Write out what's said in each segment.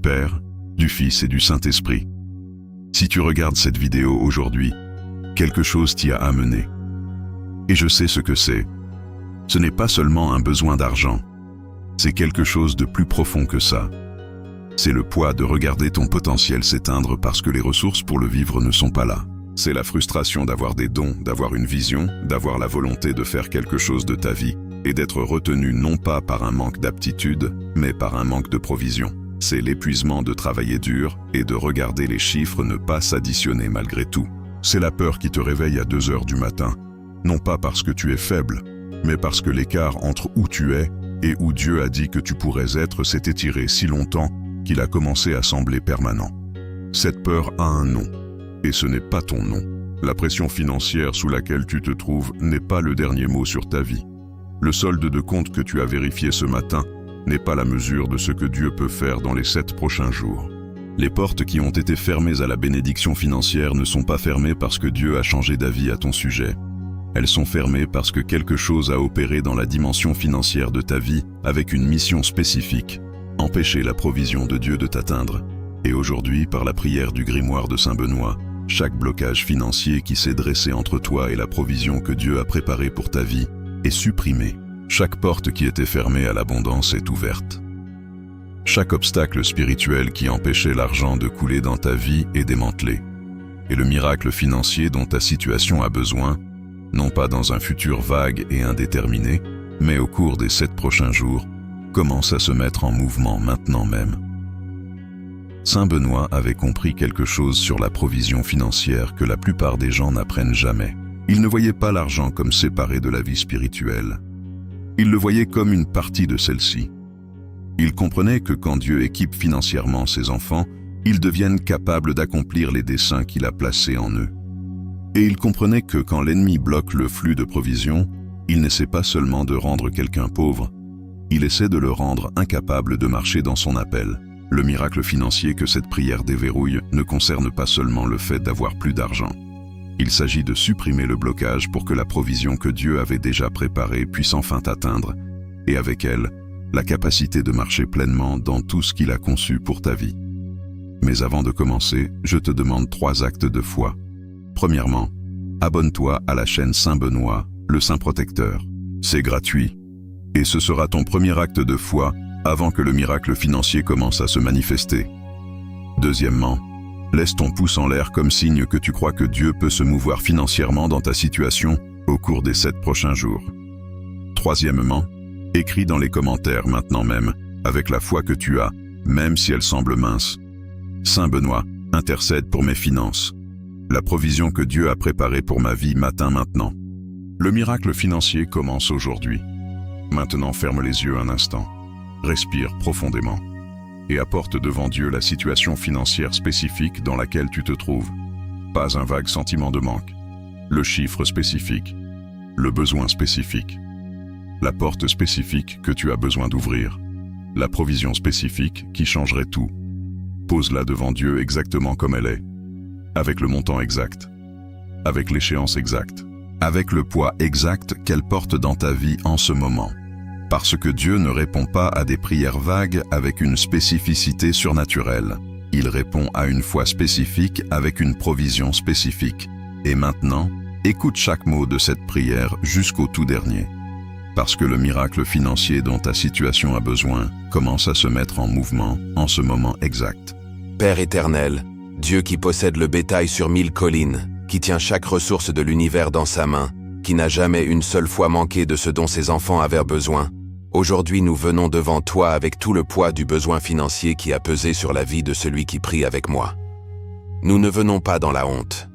Père, du Fils et du Saint-Esprit. Si tu regardes cette vidéo aujourd'hui, quelque chose t'y a amené. Et je sais ce que c'est. Ce n'est pas seulement un besoin d'argent. C'est quelque chose de plus profond que ça. C'est le poids de regarder ton potentiel s'éteindre parce que les ressources pour le vivre ne sont pas là. C'est la frustration d'avoir des dons, d'avoir une vision, d'avoir la volonté de faire quelque chose de ta vie et d'être retenu non pas par un manque d'aptitude, mais par un manque de provision. C'est l'épuisement de travailler dur et de regarder les chiffres ne pas s'additionner malgré tout. C'est la peur qui te réveille à 2 heures du matin, non pas parce que tu es faible, mais parce que l'écart entre où tu es et où Dieu a dit que tu pourrais être s'est étiré si longtemps qu'il a commencé à sembler permanent. Cette peur a un nom, et ce n'est pas ton nom. La pression financière sous laquelle tu te trouves n'est pas le dernier mot sur ta vie. Le solde de compte que tu as vérifié ce matin n'est pas la mesure de ce que Dieu peut faire dans les 7 prochains jours. Les portes qui ont été fermées à la bénédiction financière ne sont pas fermées parce que Dieu a changé d'avis à ton sujet. Elles sont fermées parce que quelque chose a opéré dans la dimension financière de ta vie avec une mission spécifique, empêcher la provision de Dieu de t'atteindre. Et aujourd'hui, par la prière du grimoire de Saint Benoît, chaque blocage financier qui s'est dressé entre toi et la provision que Dieu a préparée pour ta vie est supprimé. Chaque porte qui était fermée à l'abondance est ouverte. Chaque obstacle spirituel qui empêchait l'argent de couler dans ta vie est démantelé. Et le miracle financier dont ta situation a besoin, non pas dans un futur vague et indéterminé, mais au cours des 7 prochains jours, commence à se mettre en mouvement maintenant même. Saint Benoît avait compris quelque chose sur la provision financière que la plupart des gens n'apprennent jamais. Il ne voyait pas l'argent comme séparé de la vie spirituelle. Il le voyait comme une partie de celle-ci. Il comprenait que quand Dieu équipe financièrement ses enfants, ils deviennent capables d'accomplir les desseins qu'il a placés en eux. Et il comprenait que quand l'ennemi bloque le flux de provision, il n'essaie pas seulement de rendre quelqu'un pauvre, il essaie de le rendre incapable de marcher dans son appel. Le miracle financier que cette prière déverrouille ne concerne pas seulement le fait d'avoir plus d'argent. Il s'agit de supprimer le blocage pour que la provision que Dieu avait déjà préparée puisse enfin t'atteindre, et avec elle, la capacité de marcher pleinement dans tout ce qu'il a conçu pour ta vie. Mais avant de commencer, je te demande 3 actes de foi. Premièrement, abonne-toi à la chaîne Saint Benoît, le Saint Protecteur. C'est gratuit. Et ce sera ton premier acte de foi avant que le miracle financier commence à se manifester. Deuxièmement, laisse ton pouce en l'air comme signe que tu crois que Dieu peut se mouvoir financièrement dans ta situation au cours des 7 prochains jours. Troisièmement, écris dans les commentaires maintenant même, avec la foi que tu as, même si elle semble mince. Saint Benoît, intercède pour mes finances. La provision que Dieu a préparée pour ma vie m'atteint maintenant. Le miracle financier commence aujourd'hui. Maintenant, ferme les yeux un instant. Respire profondément et apporte devant Dieu la situation financière spécifique dans laquelle tu te trouves. Pas un vague sentiment de manque. Le chiffre spécifique. Le besoin spécifique. La porte spécifique que tu as besoin d'ouvrir. La provision spécifique qui changerait tout. Pose-la devant Dieu exactement comme elle est. Avec le montant exact. Avec l'échéance exacte. Avec le poids exact qu'elle porte dans ta vie en ce moment. Parce que Dieu ne répond pas à des prières vagues avec une spécificité surnaturelle. Il répond à une foi spécifique avec une provision spécifique. Et maintenant, écoute chaque mot de cette prière jusqu'au tout dernier. Parce que le miracle financier dont ta situation a besoin commence à se mettre en mouvement en ce moment exact. Père éternel, Dieu qui possède le bétail sur 1000 collines, qui tient chaque ressource de l'univers dans sa main, qui n'a jamais une seule fois manqué de ce dont ses enfants avaient besoin, aujourd'hui nous venons devant toi avec tout le poids du besoin financier qui a pesé sur la vie de celui qui prie avec moi. Nous ne venons pas dans la honte.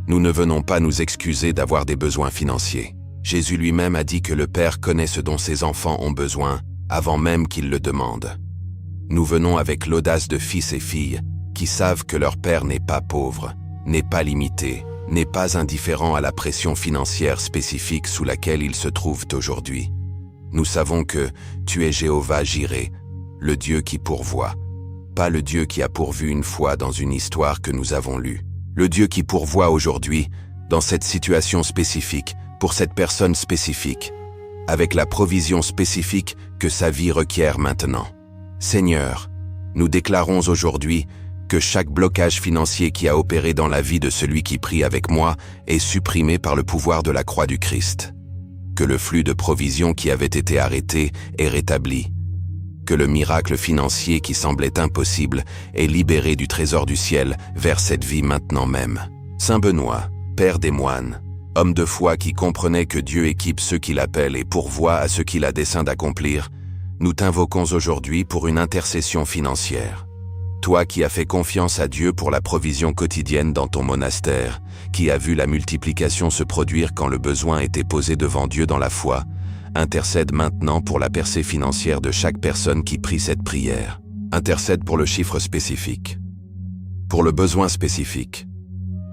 Nous ne venons pas nous excuser d'avoir des besoins financiers. Jésus lui-même a dit que le Père connaît ce dont ses enfants ont besoin, avant même qu'ils le demandent. Nous venons avec l'audace de fils et filles, qui savent que leur Père n'est pas pauvre, n'est pas limité, n'est pas indifférent à la pression financière spécifique sous laquelle ils se trouvent aujourd'hui. Nous savons que tu es Jéhovah Jireh, le Dieu qui pourvoit, pas le Dieu qui a pourvu une fois dans une histoire que nous avons lue, le Dieu qui pourvoit aujourd'hui, dans cette situation spécifique, pour cette personne spécifique, avec la provision spécifique que sa vie requiert maintenant. Seigneur, Nous déclarons aujourd'hui que chaque blocage financier qui a opéré dans la vie de celui qui prie avec moi est supprimé par le pouvoir de la croix du Christ. Que le flux de provision qui avait été arrêté est rétabli. Que le miracle financier qui semblait impossible est libéré du trésor du ciel vers cette vie maintenant même. Saint Benoît, père des moines, homme de foi qui comprenait que Dieu équipe ceux qu'il appelle et pourvoit à ceux qu'il a dessein d'accomplir, nous t'invoquons aujourd'hui pour une intercession financière. Toi qui as fait confiance à Dieu pour la provision quotidienne dans ton monastère, qui as vu la multiplication se produire quand le besoin était posé devant Dieu dans la foi, intercède maintenant pour la percée financière de chaque personne qui prie cette prière. Intercède pour le chiffre spécifique, pour le besoin spécifique,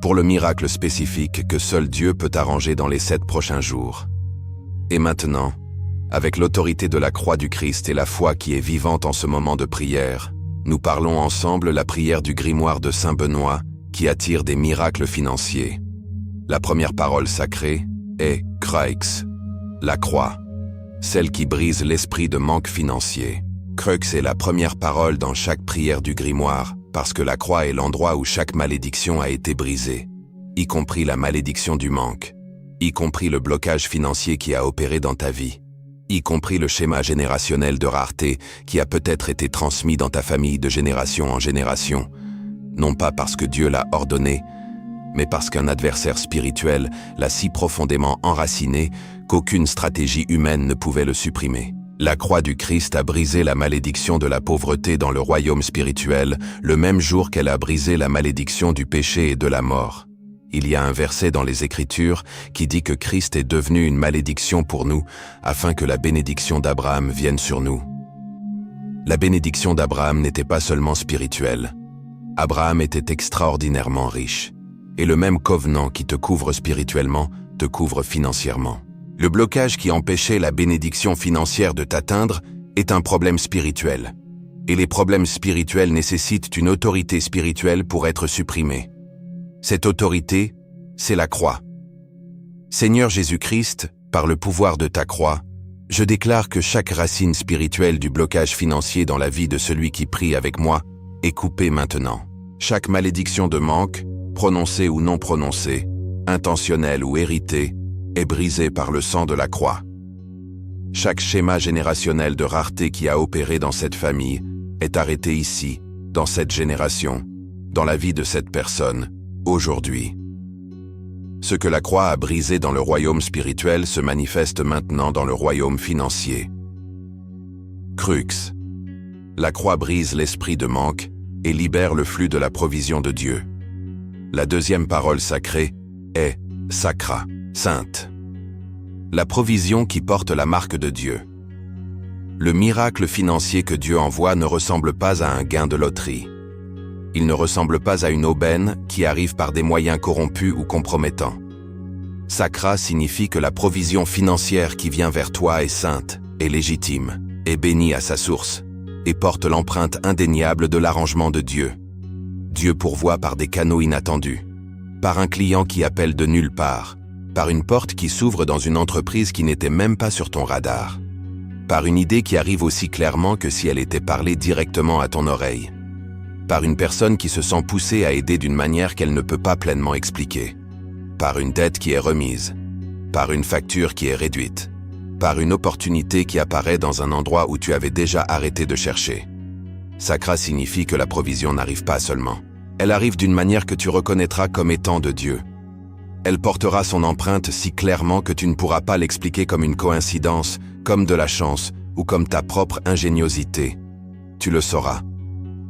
pour le miracle spécifique que seul Dieu peut arranger dans les 7 prochains jours. Et maintenant, avec l'autorité de la croix du Christ et la foi qui est vivante en ce moment de prière, nous parlons ensemble la prière du grimoire de Saint Benoît qui attire des miracles financiers. La première parole sacrée est « Crux », la croix, celle qui brise l'esprit de manque financier. Crux est la première parole dans chaque prière du grimoire parce que la croix est l'endroit où chaque malédiction a été brisée, y compris la malédiction du manque, y compris le blocage financier qui a opéré dans ta vie, y compris le schéma générationnel de rareté qui a peut-être été transmis dans ta famille de génération en génération, non pas parce que Dieu l'a ordonné, mais parce qu'un adversaire spirituel l'a si profondément enraciné qu'aucune stratégie humaine ne pouvait le supprimer. La croix du Christ a brisé la malédiction de la pauvreté dans le royaume spirituel le même jour qu'elle a brisé la malédiction du péché et de la mort. Il y a un verset dans les Écritures qui dit que Christ est devenu une malédiction pour nous, afin que la bénédiction d'Abraham vienne sur nous. La bénédiction d'Abraham n'était pas seulement spirituelle. Abraham était extraordinairement riche. Et le même covenant qui te couvre spirituellement te couvre financièrement. Le blocage qui empêchait la bénédiction financière de t'atteindre est un problème spirituel. Et les problèmes spirituels nécessitent une autorité spirituelle pour être supprimés. Cette autorité, c'est la croix. Seigneur Jésus-Christ, par le pouvoir de ta croix, je déclare que chaque racine spirituelle du blocage financier dans la vie de celui qui prie avec moi est coupée maintenant. Chaque malédiction de manque, prononcée ou non prononcée, intentionnelle ou héritée, est brisée par le sang de la croix. Chaque schéma générationnel de rareté qui a opéré dans cette famille est arrêté ici, dans cette génération, dans la vie de cette personne, aujourd'hui. Ce que la croix a brisé dans le royaume spirituel se manifeste maintenant dans le royaume financier. Crux. La croix brise l'esprit de manque et libère le flux de la provision de Dieu. La deuxième parole sacrée est « sacra », sainte. La provision qui porte la marque de Dieu. Le miracle financier que Dieu envoie ne ressemble pas à un gain de loterie. Il ne ressemble pas à une aubaine qui arrive par des moyens corrompus ou compromettants. Sacra signifie que la provision financière qui vient vers toi est sainte, est légitime, est bénie à sa source, et porte l'empreinte indéniable de l'arrangement de Dieu. Dieu pourvoit par des canaux inattendus, par un client qui appelle de nulle part, par une porte qui s'ouvre dans une entreprise qui n'était même pas sur ton radar, par une idée qui arrive aussi clairement que si elle était parlée directement à ton oreille, par une personne qui se sent poussée à aider d'une manière qu'elle ne peut pas pleinement expliquer, par une dette qui est remise, par une facture qui est réduite, par une opportunité qui apparaît dans un endroit où tu avais déjà arrêté de chercher. Sacra signifie que la provision n'arrive pas seulement. Elle arrive d'une manière que tu reconnaîtras comme étant de Dieu. Elle portera son empreinte si clairement que tu ne pourras pas l'expliquer comme une coïncidence, comme de la chance ou comme ta propre ingéniosité. Tu le sauras.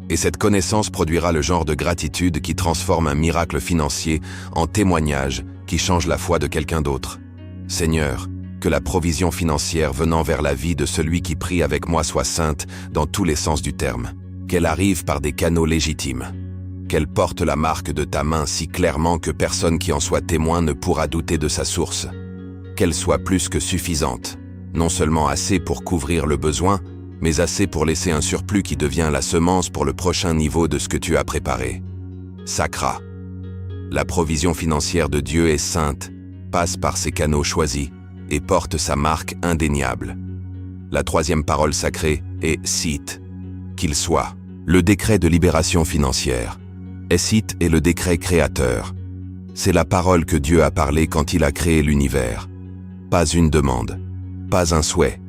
Et cette connaissance produira le genre de gratitude qui transforme un miracle financier en témoignage qui change la foi de quelqu'un d'autre. Seigneur, que la provision financière venant vers la vie de celui qui prie avec moi soit sainte dans tous les sens du terme. Qu'elle arrive par des canaux légitimes. Qu'elle porte la marque de ta main si clairement que personne qui en soit témoin ne pourra douter de sa source. Qu'elle soit plus que suffisante, non seulement assez pour couvrir le besoin, mais assez pour laisser un surplus qui devient la semence pour le prochain niveau de ce que tu as préparé. Sacra. La provision financière de Dieu est sainte, passe par ses canaux choisis et porte sa marque indéniable. La troisième parole sacrée est « sit », qu'il soit. Le décret de libération financière. Essit est le décret créateur. C'est la parole que Dieu a parlée quand il a créé l'univers. Pas une demande, pas un souhait,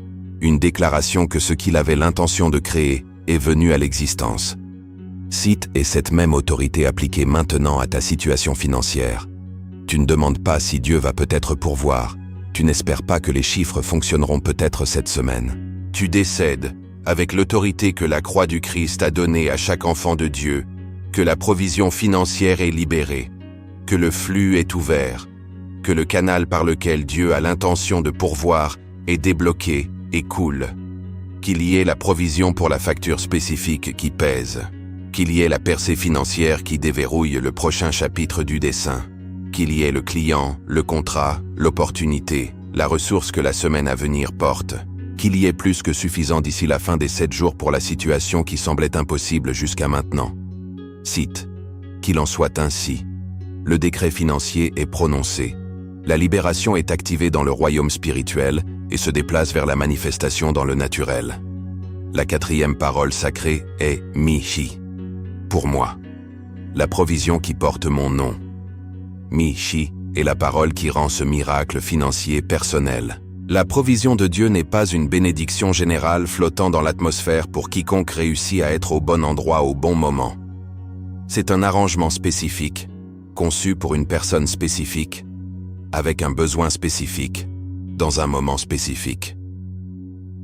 une déclaration que ce qu'il avait l'intention de créer est venu à l'existence. Cite est cette même autorité appliquée maintenant à ta situation financière. Tu ne demandes pas si Dieu va peut-être pourvoir. Tu n'espères pas que les chiffres fonctionneront peut-être cette semaine. Tu décèdes, avec l'autorité que la croix du Christ a donnée à chaque enfant de Dieu, que la provision financière est libérée, que le flux est ouvert, que le canal par lequel Dieu a l'intention de pourvoir est débloqué et coule, qu'il y ait la provision pour la facture spécifique qui pèse, qu'il y ait la percée financière qui déverrouille le prochain chapitre du dessin, qu'il y ait le client, le contrat, l'opportunité, la ressource que la semaine à venir porte, qu'il y ait plus que suffisant d'ici la fin des 7 jours pour la situation qui semblait impossible jusqu'à maintenant. Cite. Qu'il en soit ainsi. Le décret financier est prononcé. La libération est activée dans le royaume spirituel et se déplace vers la manifestation dans le naturel. La 4e parole sacrée est « Mi-Chi ». Pour moi. La provision qui porte mon nom. Mi-Chi est la parole qui rend ce miracle financier personnel. La provision de Dieu n'est pas une bénédiction générale flottant dans l'atmosphère pour quiconque réussit à être au bon endroit au bon moment. C'est un arrangement spécifique, conçu pour une personne spécifique, avec un besoin spécifique, dans un moment spécifique.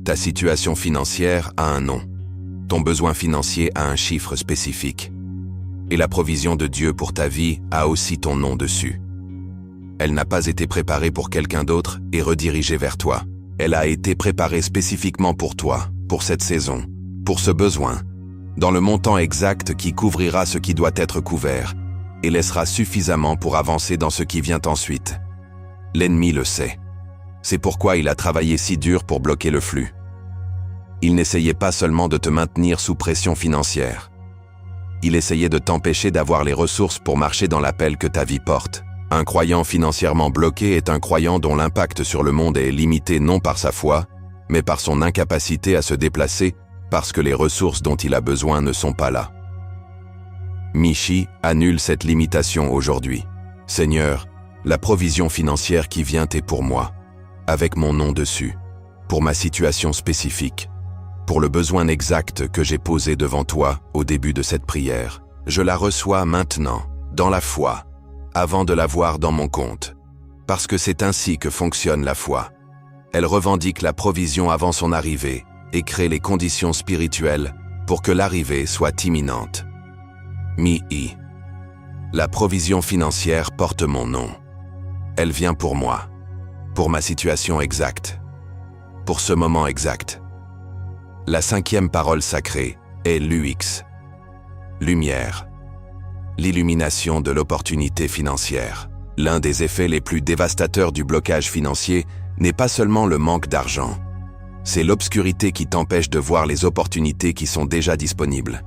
Ta situation financière a un nom. Ton besoin financier a un chiffre spécifique. Et la provision de Dieu pour ta vie a aussi ton nom dessus. Elle n'a pas été préparée pour quelqu'un d'autre et redirigée vers toi. Elle a été préparée spécifiquement pour toi, pour cette saison, pour ce besoin, dans le montant exact qui couvrira ce qui doit être couvert et laissera suffisamment pour avancer dans ce qui vient ensuite. L'ennemi le sait. C'est pourquoi il a travaillé si dur pour bloquer le flux. Il n'essayait pas seulement de te maintenir sous pression financière. Il essayait de t'empêcher d'avoir les ressources pour marcher dans l'appel que ta vie porte. Un croyant financièrement bloqué est un croyant dont l'impact sur le monde est limité non par sa foi, mais par son incapacité à se déplacer parce que les ressources dont il a besoin ne sont pas là. Mi-Chi annule cette limitation aujourd'hui. Seigneur, la provision financière qui vient est pour moi, avec mon nom dessus, pour ma situation spécifique, pour le besoin exact que j'ai posé devant toi au début de cette prière. Je la reçois maintenant, dans la foi, avant de la voir dans mon compte, parce que c'est ainsi que fonctionne la foi. Elle revendique la provision avant son arrivée et crée les conditions spirituelles pour que l'arrivée soit imminente. Mi-I. La provision financière porte mon nom. Elle vient pour moi, pour ma situation exacte, pour ce moment exact. La 5e parole sacrée est l'UX. Lumière. L'illumination de l'opportunité financière. L'un des effets les plus dévastateurs du blocage financier n'est pas seulement le manque d'argent. C'est l'obscurité qui t'empêche de voir les opportunités qui sont déjà disponibles.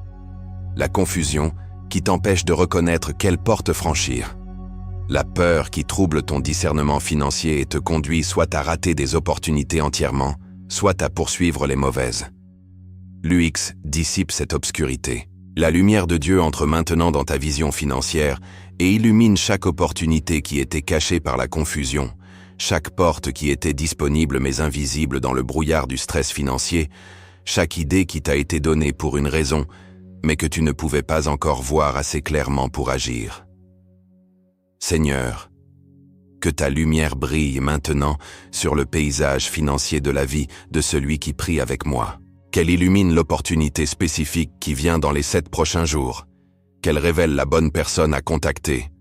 La confusion qui t'empêche de reconnaître quelle porte franchir. La peur qui trouble ton discernement financier et te conduit soit à rater des opportunités entièrement, soit à poursuivre les mauvaises. L'UX dissipe cette obscurité. La lumière de Dieu entre maintenant dans ta vision financière et illumine chaque opportunité qui était cachée par la confusion, chaque porte qui était disponible mais invisible dans le brouillard du stress financier, chaque idée qui t'a été donnée pour une raison, mais que tu ne pouvais pas encore voir assez clairement pour agir. Seigneur, que ta lumière brille maintenant sur le paysage financier de la vie de celui qui prie avec moi. Qu'elle illumine l'opportunité spécifique qui vient dans les 7 prochains jours. Qu'elle révèle la bonne personne à contacter,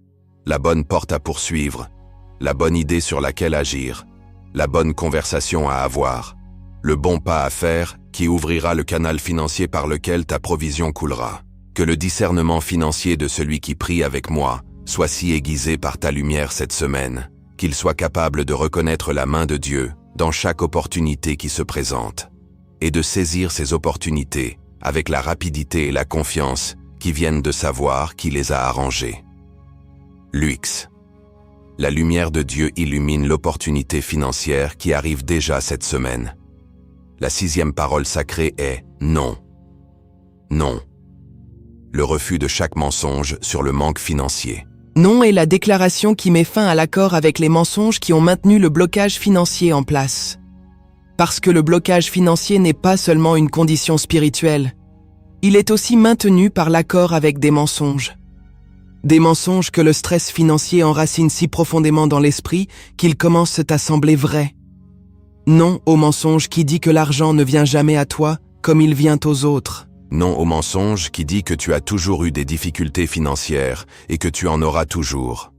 la bonne porte à poursuivre, la bonne idée sur laquelle agir, la bonne conversation à avoir, le bon pas à faire qui ouvrira le canal financier par lequel ta provision coulera. Que le discernement financier de celui qui prie avec moi soit si aiguisé par ta lumière cette semaine, qu'il soit capable de reconnaître la main de Dieu dans chaque opportunité qui se présente, et de saisir ces opportunités avec la rapidité et la confiance qui viennent de savoir qui les a arrangées. L'UX. La lumière de Dieu illumine l'opportunité financière qui arrive déjà cette semaine. La 6e parole sacrée est « Non ». Non. le refus de chaque mensonge sur le manque financier. Non est la déclaration qui met fin à l'accord avec les mensonges qui ont maintenu le blocage financier en place. Parce que le blocage financier n'est pas seulement une condition spirituelle, il est aussi maintenu par l'accord avec des mensonges. Des mensonges que le stress financier enracine si profondément dans l'esprit qu'ils commencent à sembler vrais. Non au mensonge qui dit que l'argent ne vient jamais à toi comme il vient aux autres. Non au mensonge qui dit que tu as toujours eu des difficultés financières et que tu en auras toujours.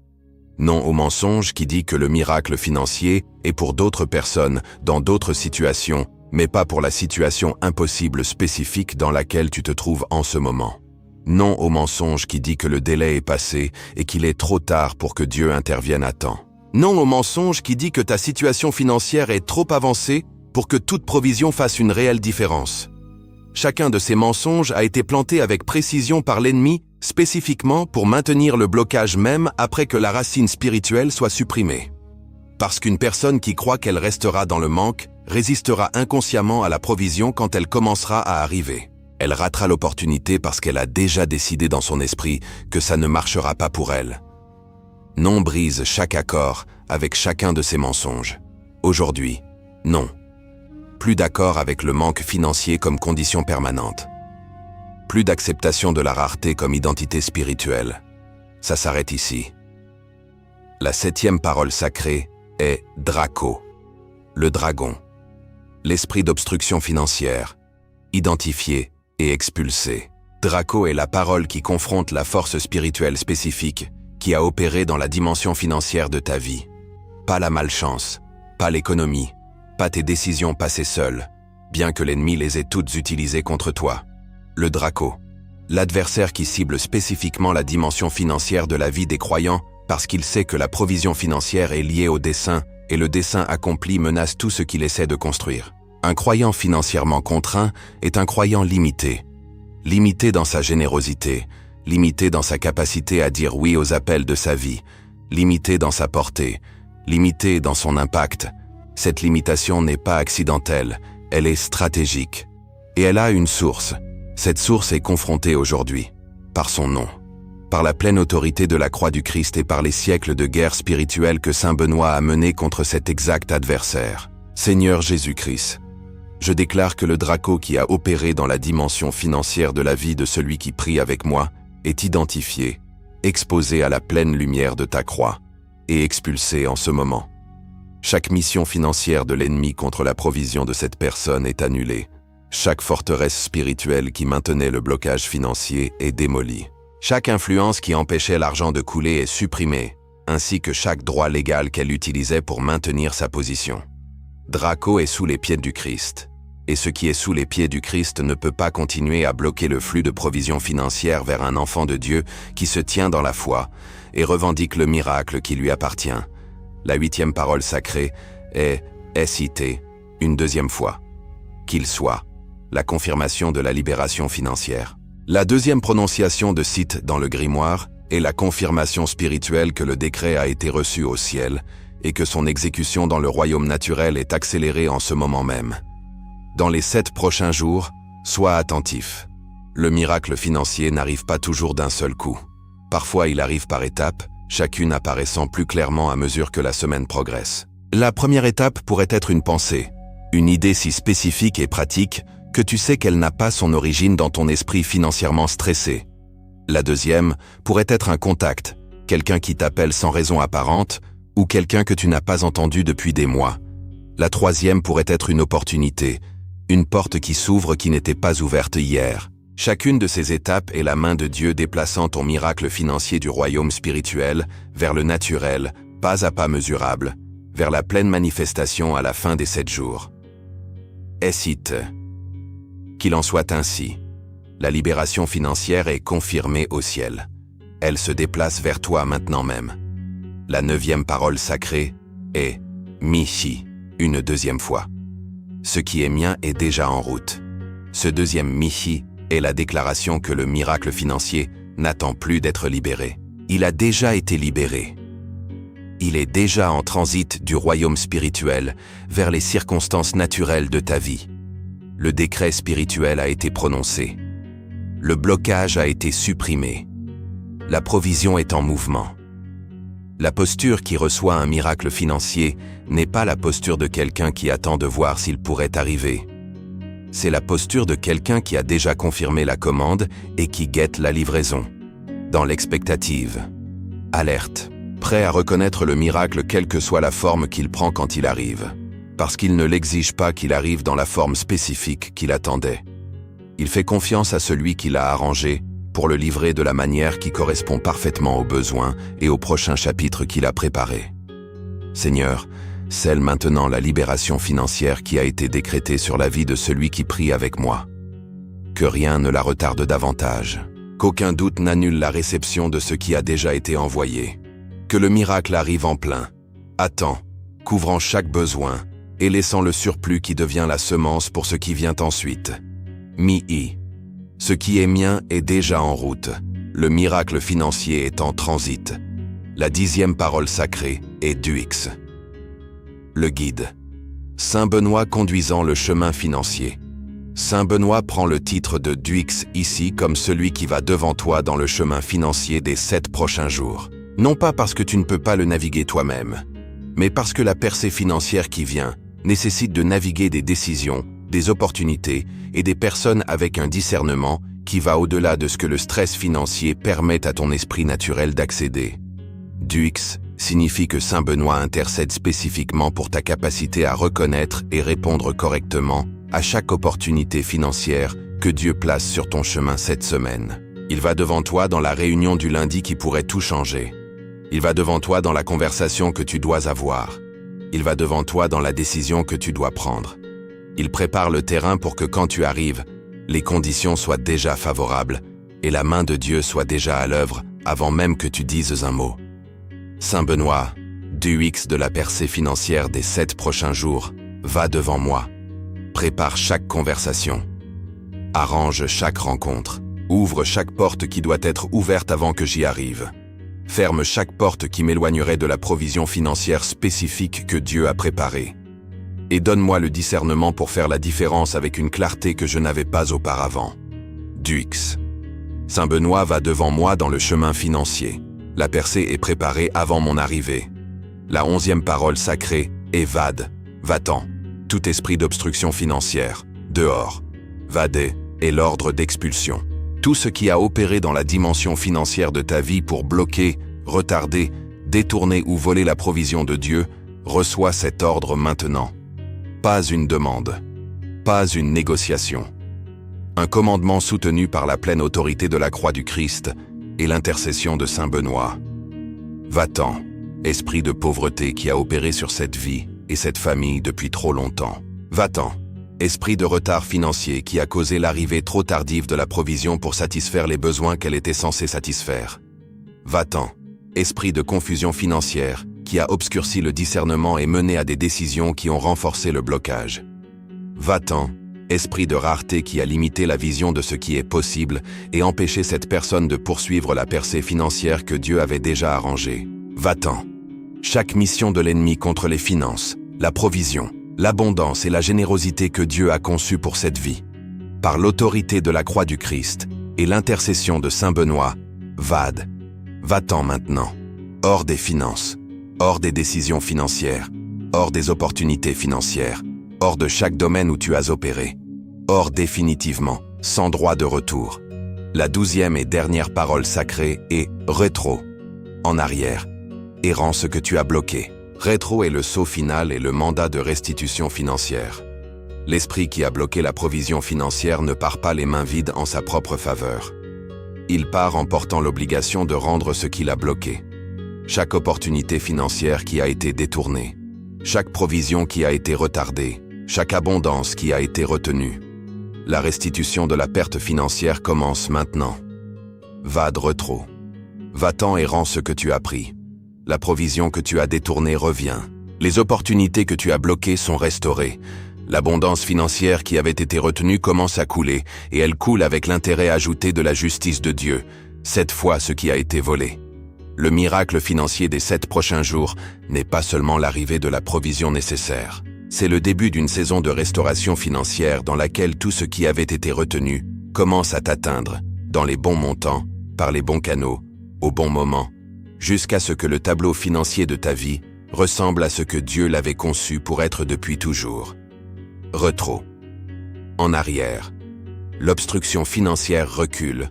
Non au mensonge qui dit que le miracle financier est pour d'autres personnes, dans d'autres situations, mais pas pour la situation impossible spécifique dans laquelle tu te trouves en ce moment. Non au mensonge qui dit que le délai est passé et qu'il est trop tard pour que Dieu intervienne à temps. Non au mensonge qui dit que ta situation financière est trop avancée pour que toute provision fasse une réelle différence. Chacun de ces mensonges a été planté avec précision par l'ennemi, spécifiquement pour maintenir le blocage même après que la racine spirituelle soit supprimée. Parce qu'une personne qui croit qu'elle restera dans le manque résistera inconsciemment à la provision quand elle commencera à arriver. Elle ratera l'opportunité parce qu'elle a déjà décidé dans son esprit que ça ne marchera pas pour elle. Non brise chaque accord avec chacun de ces mensonges. Aujourd'hui, non. Plus d'accord avec le manque financier comme condition permanente. Plus d'acceptation de la rareté comme identité spirituelle. Ça s'arrête ici. La 7e parole sacrée est Draco, le dragon. L'esprit d'obstruction financière, identifié et expulsé. Draco est la parole qui confronte la force spirituelle spécifique qui a opéré dans la dimension financière de ta vie. Pas la malchance, pas l'économie, pas tes décisions passées seules, bien que l'ennemi les ait toutes utilisées contre toi. Le Draco, l'adversaire qui cible spécifiquement la dimension financière de la vie des croyants parce qu'il sait que la provision financière est liée au dessein et le dessein accompli menace tout ce qu'il essaie de construire. Un croyant financièrement contraint est un croyant limité. Limité dans sa générosité, limité dans sa capacité à dire oui aux appels de sa vie, limité dans sa portée, limité dans son impact. Cette limitation n'est pas accidentelle, elle est stratégique. Et elle a une source. Cette source est confrontée aujourd'hui, par son nom, par la pleine autorité de la croix du Christ et par les siècles de guerre spirituelle que saint Benoît a menés contre cet exact adversaire. Seigneur Jésus-Christ, je déclare que le Draco qui a opéré dans la dimension financière de la vie de celui qui prie avec moi est identifié, exposé à la pleine lumière de ta croix et expulsé en ce moment. Chaque mission financière de l'ennemi contre la provision de cette personne est annulée. Chaque forteresse spirituelle qui maintenait le blocage financier est démolie. Chaque influence qui empêchait l'argent de couler est supprimée, ainsi que chaque droit légal qu'elle utilisait pour maintenir sa position. Draco est sous les pieds du Christ, et ce qui est sous les pieds du Christ ne peut pas continuer à bloquer le flux de provision financière vers un enfant de Dieu qui se tient dans la foi et revendique le miracle qui lui appartient. La 8e parole sacrée est SIT, une deuxième fois. Qu'il soit, la confirmation de la libération financière. La deuxième prononciation de Sith dans le grimoire est la confirmation spirituelle que le décret a été reçu au ciel et que son exécution dans le royaume naturel est accélérée en ce moment même. Dans les 7 prochains jours, sois attentif. Le miracle financier n'arrive pas toujours d'un seul coup. Parfois il arrive par étapes, chacune apparaissant plus clairement à mesure que la semaine progresse. La première étape pourrait être une pensée, une idée si spécifique et pratique que tu sais qu'elle n'a pas son origine dans ton esprit financièrement stressé. La deuxième pourrait être un contact, quelqu'un qui t'appelle sans raison apparente ou quelqu'un que tu n'as pas entendu depuis des mois. La troisième pourrait être une opportunité, une porte qui s'ouvre qui n'était pas ouverte hier. Chacune de ces étapes est la main de Dieu déplaçant ton miracle financier du royaume spirituel vers le naturel, pas à pas mesurable, vers la pleine manifestation à la fin des 7 jours. SIT. Qu'il en soit ainsi. La libération financière est confirmée au ciel. Elle se déplace vers toi maintenant même. La 9e parole sacrée est Michi, une deuxième fois. Ce qui est mien est déjà en route. Ce deuxième Michi est la déclaration que le miracle financier n'attend plus d'être libéré. Il a déjà été libéré. Il est déjà en transit du royaume spirituel vers les circonstances naturelles de ta vie. Le décret spirituel a été prononcé. Le blocage a été supprimé. La provision est en mouvement. La posture qui reçoit un miracle financier n'est pas la posture de quelqu'un qui attend de voir s'il pourrait arriver. C'est la posture de quelqu'un qui a déjà confirmé la commande et qui guette la livraison. Dans l'expectative. Alerte. Prêt à reconnaître le miracle quelle que soit la forme qu'il prend quand il arrive. Parce qu'il ne l'exige pas qu'il arrive dans la forme spécifique qu'il attendait. Il fait confiance à celui qui l'a arrangé pour le livrer de la manière qui correspond parfaitement aux besoins et au prochain chapitre qu'il a préparé. Seigneur, scelle maintenant la libération financière qui a été décrétée sur la vie de celui qui prie avec moi. Que rien ne la retarde davantage. Qu'aucun doute n'annule la réception de ce qui a déjà été envoyé. Que le miracle arrive en plein, à temps, couvrant chaque besoin et laissant le surplus qui devient la semence pour ce qui vient ensuite. Mi-i. Ce qui est mien est déjà en route. Le miracle financier est en transit. La 10e parole sacrée est Duix. Le guide. Saint Benoît conduisant le chemin financier. Saint Benoît prend le titre de Duix ici comme celui qui va devant toi dans le chemin financier des 7 prochains jours. Non pas parce que tu ne peux pas le naviguer toi-même, mais parce que la percée financière qui vient nécessite de naviguer des décisions, des opportunités et des personnes avec un discernement qui va au-delà de ce que le stress financier permet à ton esprit naturel d'accéder. Duix signifie que Saint Benoît intercède spécifiquement pour ta capacité à reconnaître et répondre correctement à chaque opportunité financière que Dieu place sur ton chemin cette semaine. Il va devant toi dans la réunion du lundi qui pourrait tout changer. Il va devant toi dans la conversation que tu dois avoir. Il va devant toi dans la décision que tu dois prendre. Il prépare le terrain pour que quand tu arrives, les conditions soient déjà favorables et la main de Dieu soit déjà à l'œuvre avant même que tu dises un mot. Saint Benoît, Duix de la percée financière des 7 prochains jours, va devant moi. Prépare chaque conversation. Arrange chaque rencontre. Ouvre chaque porte qui doit être ouverte avant que j'y arrive. Ferme chaque porte qui m'éloignerait de la provision financière spécifique que Dieu a préparée. Et donne-moi le discernement pour faire la différence avec une clarté que je n'avais pas auparavant. Duix. Saint Benoît va devant moi dans le chemin financier. La percée est préparée avant mon arrivée. La 11e parole sacrée est Vade, va-t'en. Tout esprit d'obstruction financière, dehors. Vade est l'ordre d'expulsion. Tout ce qui a opéré dans la dimension financière de ta vie pour bloquer, retarder, détourner ou voler la provision de Dieu, reçoit cet ordre maintenant. Pas une demande, pas une négociation. Un commandement soutenu par la pleine autorité de la croix du Christ et l'intercession de Saint Benoît. Va-t'en, esprit de pauvreté qui a opéré sur cette vie et cette famille depuis trop longtemps. Va-t'en. Esprit de retard financier qui a causé l'arrivée trop tardive de la provision pour satisfaire les besoins qu'elle était censée satisfaire. Va-t'en. Esprit de confusion financière qui a obscurci le discernement et mené à des décisions qui ont renforcé le blocage. Va-t'en. Esprit de rareté qui a limité la vision de ce qui est possible et empêché cette personne de poursuivre la percée financière que Dieu avait déjà arrangée. Va-t'en. Chaque mission de l'ennemi contre les finances, la provision, l'abondance et la générosité que Dieu a conçue pour cette vie. Par l'autorité de la croix du Christ et l'intercession de Saint Benoît, Vade. Va-t'en maintenant. Hors des finances, hors des décisions financières, hors des opportunités financières, hors de chaque domaine où tu as opéré. Hors définitivement, sans droit de retour. La 12e et dernière parole sacrée est rétro. En arrière. Errant ce que tu as bloqué. Rétro est le saut final et le mandat de restitution financière. L'esprit qui a bloqué la provision financière ne part pas les mains vides en sa propre faveur. Il part en portant l'obligation de rendre ce qu'il a bloqué. Chaque opportunité financière qui a été détournée. Chaque provision qui a été retardée. Chaque abondance qui a été retenue. La restitution de la perte financière commence maintenant. Vade rétro. Va-t'en et rends ce que tu as pris. La provision que tu as détournée revient. Les opportunités que tu as bloquées sont restaurées. L'abondance financière qui avait été retenue commence à couler, et elle coule avec l'intérêt ajouté de la justice de Dieu, 7 fois ce qui a été volé. Le miracle financier des 7 prochains jours n'est pas seulement l'arrivée de la provision nécessaire. C'est le début d'une saison de restauration financière dans laquelle tout ce qui avait été retenu commence à t'atteindre, dans les bons montants, par les bons canaux, au bon moment, jusqu'à ce que le tableau financier de ta vie ressemble à ce que Dieu l'avait conçu pour être depuis toujours. Rétro. En arrière. L'obstruction financière recule.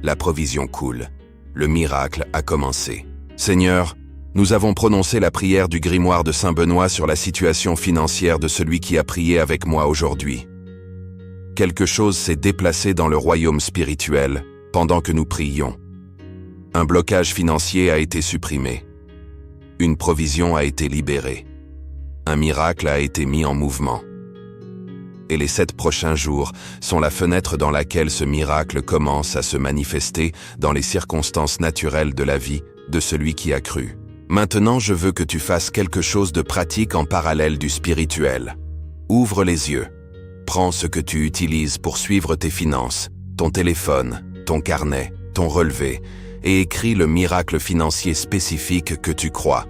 La provision coule. Le miracle a commencé. Seigneur, nous avons prononcé la prière du grimoire de Saint Benoît sur la situation financière de celui qui a prié avec moi aujourd'hui. Quelque chose s'est déplacé dans le royaume spirituel pendant que nous prions. Un blocage financier a été supprimé. Une provision a été libérée. Un miracle a été mis en mouvement. Et les 7 prochains jours sont la fenêtre dans laquelle ce miracle commence à se manifester dans les circonstances naturelles de la vie de celui qui a cru. Maintenant, je veux que tu fasses quelque chose de pratique en parallèle du spirituel. Ouvre les yeux. Prends ce que tu utilises pour suivre tes finances, ton téléphone, ton carnet, ton relevé, et écris le miracle financier spécifique que tu crois.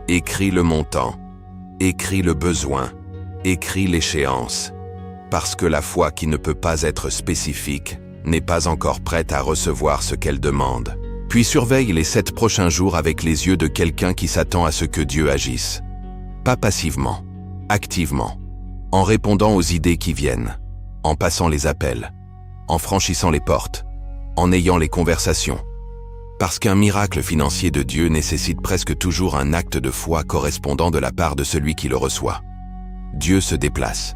Écris le montant. Écris le besoin. Écris l'échéance. Parce que la foi qui ne peut pas être spécifique n'est pas encore prête à recevoir ce qu'elle demande. Puis surveille les 7 prochains jours avec les yeux de quelqu'un qui s'attend à ce que Dieu agisse. Pas passivement, activement, en répondant aux idées qui viennent, en passant les appels, en franchissant les portes, en ayant les conversations. Parce qu'un miracle financier de Dieu nécessite presque toujours un acte de foi correspondant de la part de celui qui le reçoit. Dieu se déplace.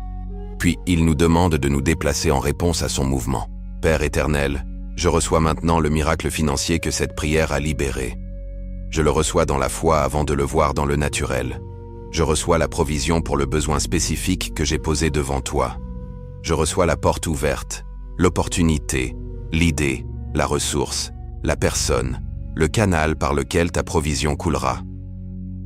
Puis il nous demande de nous déplacer en réponse à son mouvement. Père éternel, je reçois maintenant le miracle financier que cette prière a libéré. Je le reçois dans la foi avant de le voir dans le naturel. Je reçois la provision pour le besoin spécifique que j'ai posé devant toi. Je reçois la porte ouverte, l'opportunité, l'idée, la ressource, la personne, le canal par lequel ta provision coulera.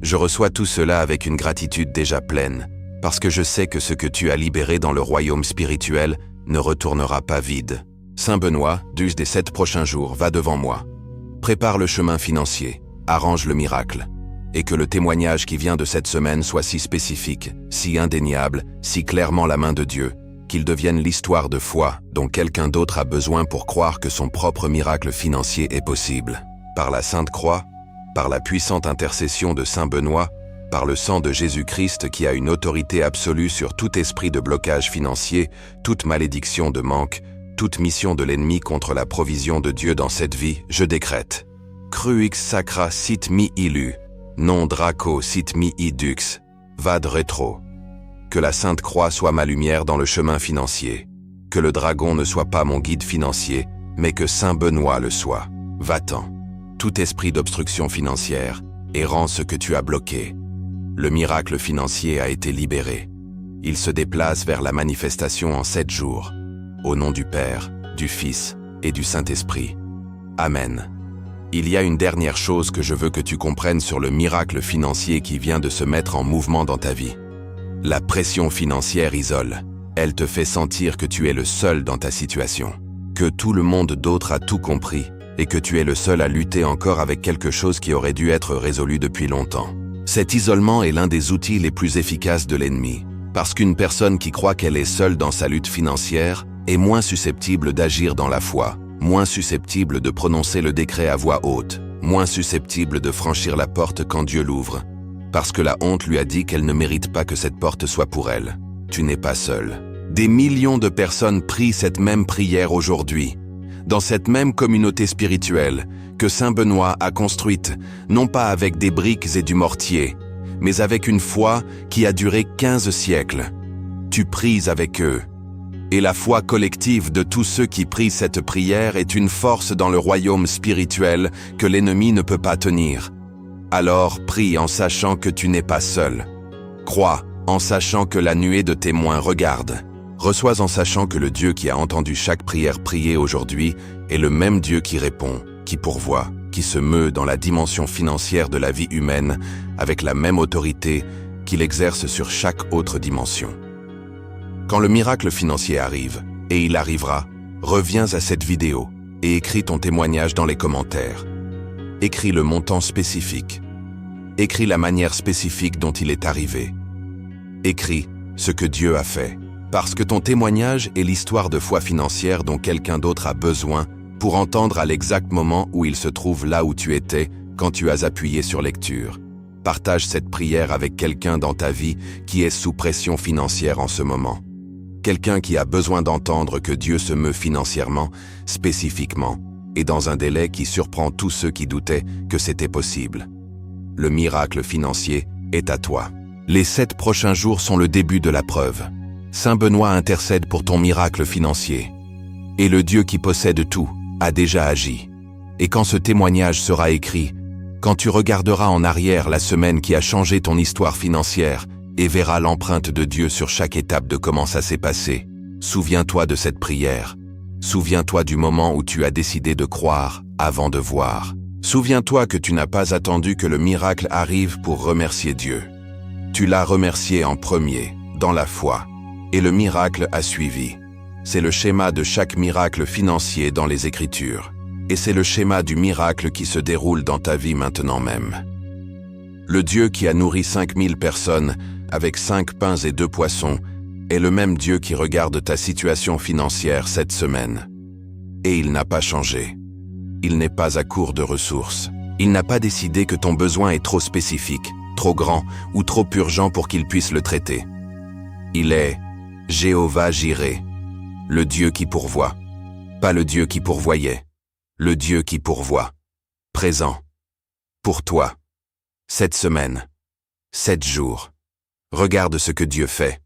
Je reçois tout cela avec une gratitude déjà pleine, parce que je sais que ce que tu as libéré dans le royaume spirituel ne retournera pas vide. Saint Benoît, Dieu des 7 prochains jours, va devant moi. Prépare le chemin financier, arrange le miracle, et que le témoignage qui vient de cette semaine soit si spécifique, si indéniable, si clairement la main de Dieu, qu'il devienne l'histoire de foi dont quelqu'un d'autre a besoin pour croire que son propre miracle financier est possible. Par la Sainte Croix, par la puissante intercession de Saint Benoît, par le sang de Jésus-Christ qui a une autorité absolue sur tout esprit de blocage financier, toute malédiction de manque, toute mission de l'ennemi contre la provision de Dieu dans cette vie, je décrète. Cruix sacra sit mi illu, non draco sit mi idux, vad retro. Que la Sainte Croix soit ma lumière dans le chemin financier. Que le dragon ne soit pas mon guide financier, mais que Saint Benoît le soit. Va-t'en. Tout esprit d'obstruction financière, et rends ce que tu as bloqué. Le miracle financier a été libéré. Il se déplace vers la manifestation en 7 jours. Au nom du Père, du Fils et du Saint-Esprit. Amen. Il y a une dernière chose que je veux que tu comprennes sur le miracle financier qui vient de se mettre en mouvement dans ta vie. La pression financière isole. Elle te fait sentir que tu es le seul dans ta situation. Que tout le monde d'autre a tout compris et que tu es le seul à lutter encore avec quelque chose qui aurait dû être résolu depuis longtemps. Cet isolement est l'un des outils les plus efficaces de l'ennemi. Parce qu'une personne qui croit qu'elle est seule dans sa lutte financière est moins susceptible d'agir dans la foi, moins susceptible de prononcer le décret à voix haute, moins susceptible de franchir la porte quand Dieu l'ouvre. Parce que la honte lui a dit qu'elle ne mérite pas que cette porte soit pour elle. Tu n'es pas seul. Des millions de personnes prient cette même prière aujourd'hui, dans cette même communauté spirituelle que Saint Benoît a construite, non pas avec des briques et du mortier, mais avec une foi qui a duré 15 siècles. Tu pries avec eux. Et la foi collective de tous ceux qui prient cette prière est une force dans le royaume spirituel que l'ennemi ne peut pas tenir. Alors prie en sachant que tu n'es pas seul. Crois en sachant que la nuée de témoins regarde. Reçois en sachant que le Dieu qui a entendu chaque prière priée aujourd'hui est le même Dieu qui répond, qui pourvoit, qui se meut dans la dimension financière de la vie humaine avec la même autorité qu'il exerce sur chaque autre dimension. Quand le miracle financier arrive, et il arrivera, reviens à cette vidéo et écris ton témoignage dans les commentaires. Écris le montant spécifique. Écris la manière spécifique dont il est arrivé. Écris ce que Dieu a fait. Parce que ton témoignage est l'histoire de foi financière dont quelqu'un d'autre a besoin pour entendre à l'exact moment où il se trouve là où tu étais quand tu as appuyé sur lecture. Partage cette prière avec quelqu'un dans ta vie qui est sous pression financière en ce moment. Quelqu'un qui a besoin d'entendre que Dieu se meut financièrement, spécifiquement, et dans un délai qui surprend tous ceux qui doutaient que c'était possible. Le miracle financier est à toi. Les 7 prochains jours sont le début de la preuve. Saint Benoît intercède pour ton miracle financier. Et le Dieu qui possède tout a déjà agi. Et quand ce témoignage sera écrit, quand tu regarderas en arrière la semaine qui a changé ton histoire financière et verras l'empreinte de Dieu sur chaque étape de comment ça s'est passé, souviens-toi de cette prière. Souviens-toi du moment où tu as décidé de croire avant de voir. Souviens-toi que tu n'as pas attendu que le miracle arrive pour remercier Dieu. Tu l'as remercié en premier, dans la foi, et le miracle a suivi. C'est le schéma de chaque miracle financier dans les Écritures. Et c'est le schéma du miracle qui se déroule dans ta vie maintenant même. Le Dieu qui a nourri 5000 personnes avec 5 pains et 2 poissons est le même Dieu qui regarde ta situation financière cette semaine. Et il n'a pas changé. Il n'est pas à court de ressources. Il n'a pas décidé que ton besoin est trop spécifique, trop grand ou trop urgent pour qu'il puisse le traiter. Il est Jéhovah Jireh, le Dieu qui pourvoit, pas le Dieu qui pourvoyait. Le Dieu qui pourvoit, présent, pour toi, cette semaine, 7 jours. Regarde ce que Dieu fait.